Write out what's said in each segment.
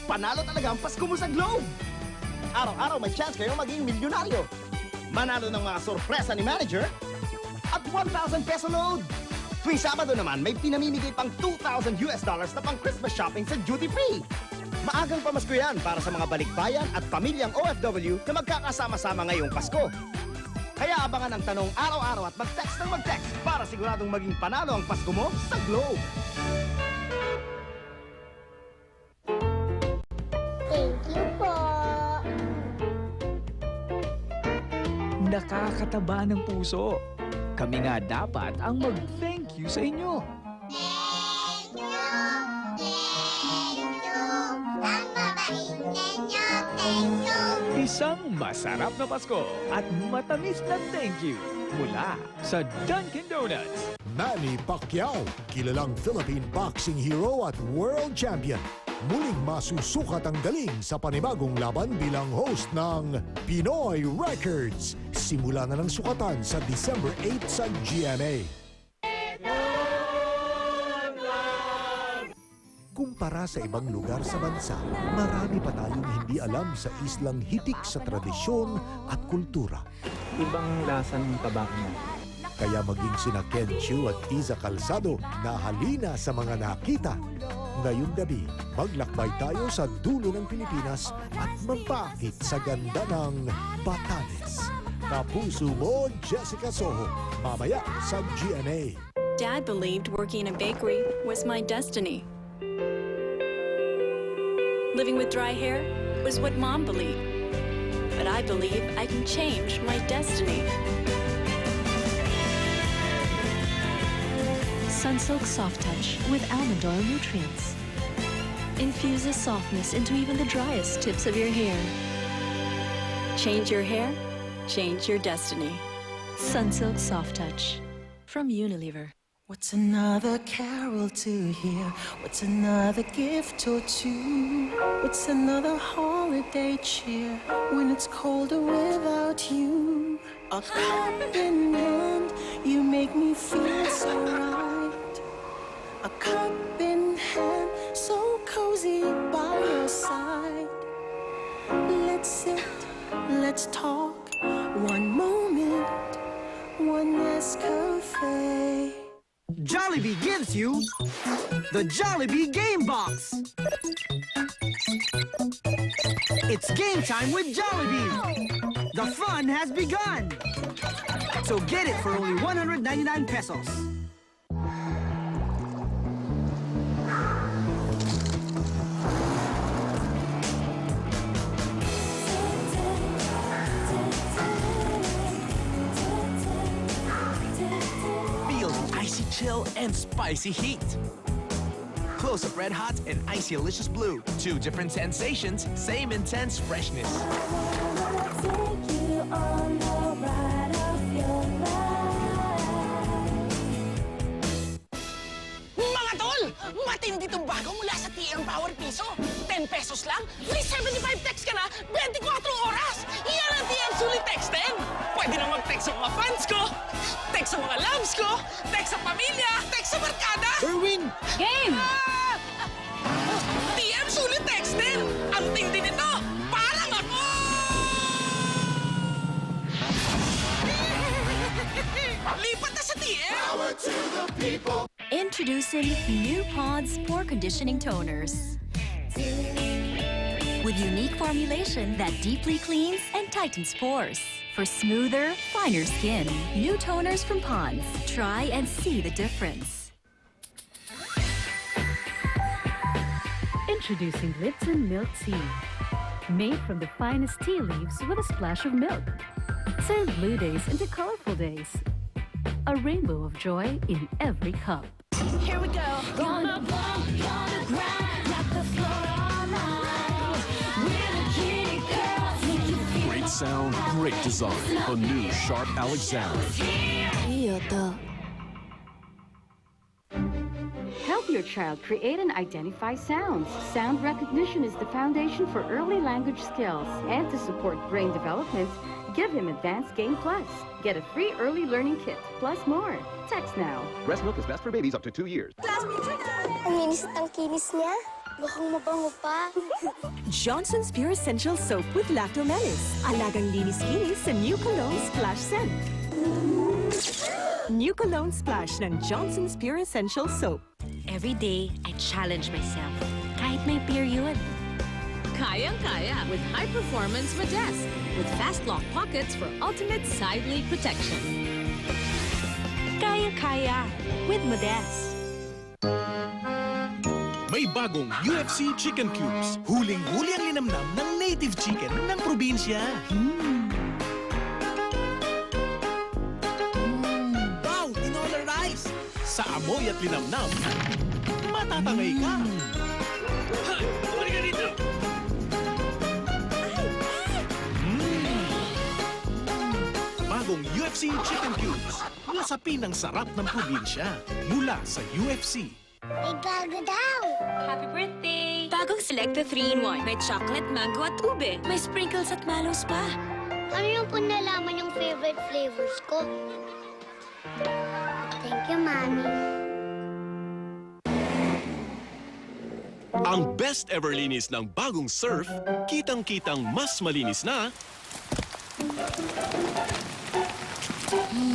panalo talaga ang Pasko mo sa Globe! Araw-araw may chance kayong maging milyonaryo. Manalo ng mga sorpresa ni manager at 1,000 peso load. Tuwing Sabado naman, may pinamimigay pang $2,000 na pang Christmas shopping sa duty free. Maagang pamasko yan para sa mga balikbayan at pamilyang OFW na magkakasama-sama ngayong Pasko. Kaya abangan ang tanong araw-araw at mag-text ng mag-text para siguradong maging panalo ang Pasko mo sa Globe. Thank you po. Nakakataba ng puso. Kami nga dapat ang mag-thank you sa inyo. Thank you. Thank you. Ang mabait ninyo. Thank you. Isang masarap na Pasko at matamis na thank you mula sa Dunkin' Donuts. Manny Pacquiao, kilalang Philippine boxing hero at world champion. Muling masusukat ang galing sa panibagong laban bilang host ng Pinoy Records. Simula na ng sukatan sa December 8 sa GMA. Kumpara sa ibang lugar sa bansa, marami pa tayong hindi alam sa islang hitik sa tradisyon at kultura. Ibang lasa ng tabak mo. Kaya maging sina Ken Chiu at Iza Calzado na halina sa mga nakita. Ngayong gabi, maglakbay tayo sa dulo ng Pilipinas at magpaakit sa ganda ng Batanes. Kapuso mo, Jessica Soho, mamaya sa GMA. Dad believed working in a bakery was my destiny. Living with dry hair was what Mom believed. But I believe I can change my destiny. Sunsilk Soft Touch with almond oil nutrients. Infuses softness into even the driest tips of your hair. Change your hair, change your destiny. Sunsilk Soft Touch from Unilever. What's another carol to hear? What's another gift or two? What's another holiday cheer when it's colder without you? A cup in hand, you make me feel so right. A cup in hand, so cozy by your side. Let's sit, let's talk, one moment, one Nescafe. Jollibee gives you the Jollibee Game Box. It's game time with Jollibee. The fun has begun. So get it for only 199 pesos. Feel the icy chill and spicy heat. Close-up red hot and icy delicious blue. Two different sensations, same intense freshness. Mga tol! Matindi tong bago mula sa TM Power Piso. 10 pesos lang, may 75 text ka na, 24 oras! Yan ang TM Sulit Text 10! Pwede na mag-text sa mga fans ko, text sa mga loves ko, text sa pamilya, text sa barkada! Erwin! Game! TM Sulit Text 10! Ang tindi nito, parang ako! Lipat na sa TM! Power to the people! Introducing new Pods Pore Conditioning Toners. With unique formulation that deeply cleans and tightens pores. For smoother, finer skin. New toners from Ponds. Try and see the difference. Introducing Lipton Milk Tea. Made from the finest tea leaves with a splash of milk. Turn blue days into colorful days. A rainbow of joy in every cup. Here we go! Gonna bump, gonna grind, rock the floor all night. We're the kitty girls, make you feel Great sound, great design. The new Sharp Alexander. Help your child create and identify sounds. Sound recognition is the foundation for early language skills. And to support brain development, give him Advanced Game Plus. Get a free early learning kit, plus more. Text now. Breast milk is best for babies up to 2 years. Ang linis at ang kinis niya. Mukhang mabango pa. Johnson's Pure Essential Soap with Lactomelis. Alagang linis-kinis sa New Cologne Splash Scent. New Cologne Splash ng Johnson's Pure Essential Soap. Every day, I challenge myself. Kahit may period. Kayang-kaya with high-performance Modest with fast lock pockets for ultimate side leak protection. Kaya-kaya with Modest. May bagong UFC Chicken Cubes. Huling-huli ang linamnam ng native chicken ng probinsya. Wow! Tinola rice! Sa amoy at linamnam, matatangay ka. Bumalik ka dito! Bagong UFC Chicken Cubes. Nasapin ang sarap ng probinsya. Mula sa UFC. May bago daw. Happy birthday! Bagong Selecta 3-in-1. May chocolate, mango at ube. May sprinkles at mallows pa. Ano yung po nalaman yung favorite flavors ko? Thank you, Mami. Ang best ever linis ng bagong Surf, kitang-kitang mas malinis na.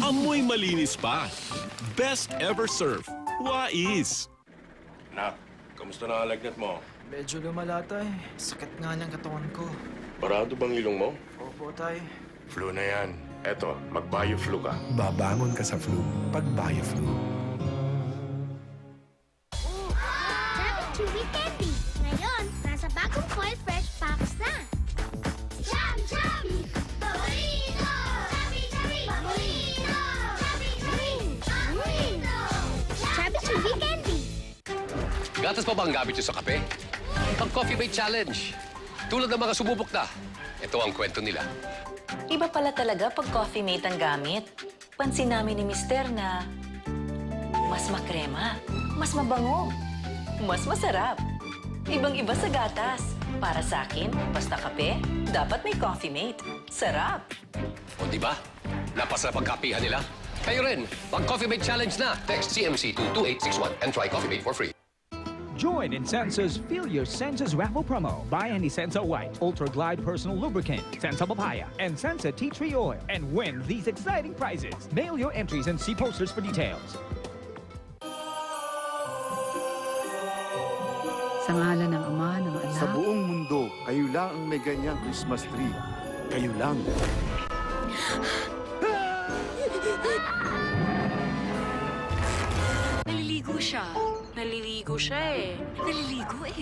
Amoy malinis pa. Best ever Surf. Wais. Nak, kamusta na ang lagnat mo? Medyo lumala, tay. Sakit nga ng katawan ko. Parado bang ilong mo? Opo, tay. Flu na yan. Eto, mag-bio-flu ka. Babangon ka sa flu pag bio-flu. Chubby Chewy Candy. Ngayon, nasa bagong Foil Fresh Packs na. Chubby Chubby! Paborito! Chubby Chubby! Paborito! Chubby Chubby! Paborito! Chubby Chewy Candy. Gatas pa ba ang gamit nyo sa kape? Ang Coffee Mate Challenge. Tulad ng mga sumubok na, ito ang kwento nila. Iba pala talaga pag Coffee Mate ang gamit. Pansin namin ni Mister na mas makrema, mas mabango, mas masarap. Ibang-iba sa gatas. Para sa akin, basta kape, dapat may Coffee Mate. Sarap! O di ba? Napasarap ang kapihan nila. Kayo rin, mag-Coffee Mate Challenge na. Text CMC to 2861 and try Coffee Mate for free. Join in Sensa's Feel Your Senses raffle promo. Buy any Sensa White, Ultra Glide Personal Lubricant, Sensa Papaya, and Sensa Tea Tree Oil and win these exciting prizes. Mail your entries and see posters for details. Sa ngalan ng Ama, ng Anak, Sa buong mundo, kayo lang ang may ganyang Christmas tree. Kayo lang. Naliligo siya. Naliligo siya eh.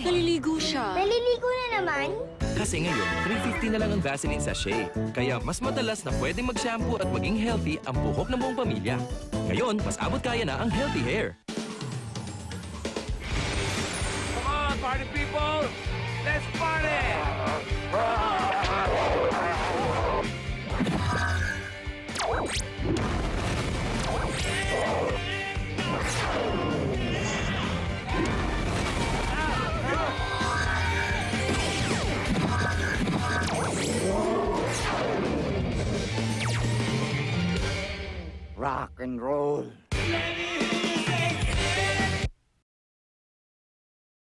Naliligo siya. Naliligo na naman? Kasi ngayon, $3.50 na lang ang Vaseline sachet. Kaya mas madalas na pwedeng mag-shampoo at maging healthy ang buhok ng buong pamilya. Ngayon, mas abot kaya na ang healthy hair. Come on, party people! Let's party! Rock and roll.